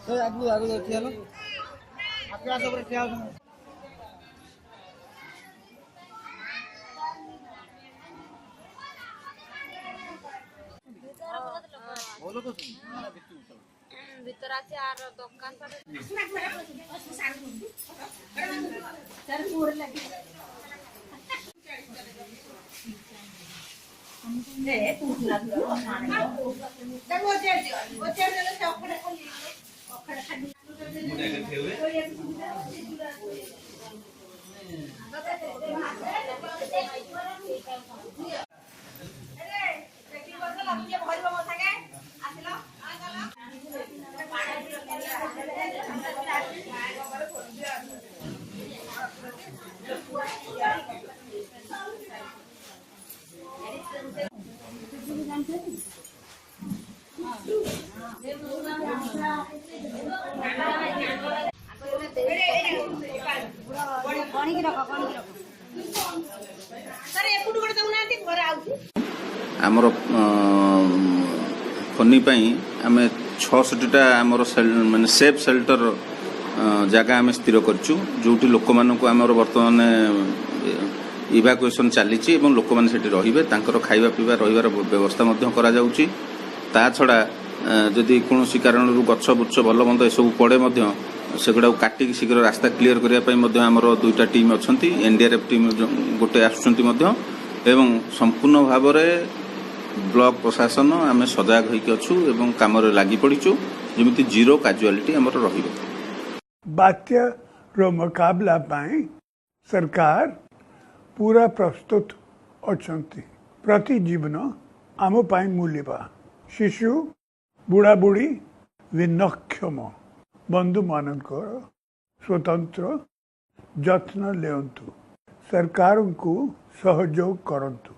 ଆଗକୁ ଆଗକୁ ଠିଆ ହେଲ ଆକାଶ ଉପରେ ଠିଆ ହେଉଛନ୍ତି। ভিতরে আছে আর দোকান आमर फनी आम 66टा आमर माने सेफ सेल्टर जगह आम स्थिर करचु जोटी लोक मानक आमर वर्तमान इवाकुएसन चली लोक मैंने रे खाଇବା पीवा रही व्यवस्था करा जाउची। ता छड़ा जदि कौन कारण गछ बुच्छ भल मंद एसबू पड़े सेगुड़ा काटिक शीघ्र रास्ता क्लीयर करने आमर 2टा टीम अच्छा एनडीआरएफ टीम गोटे आसुंच एवं संपूर्ण भाव ब्लॉक प्रशासन आम सजग होइछु एवं काम लगी पड़ीचु जमी जीरो काजुआलिटी आमर रही। बात्या रो मुकाबला पाई सरकार पूरा प्रस्तुत अछंती। प्रति जीवन आम पाई मूल्यवा शिशु बुढ़ा बुढ़ी विनक्षम बंधु मानकर स्वतंत्र जत्न लेंतु सरकार को सहयोग करंतु।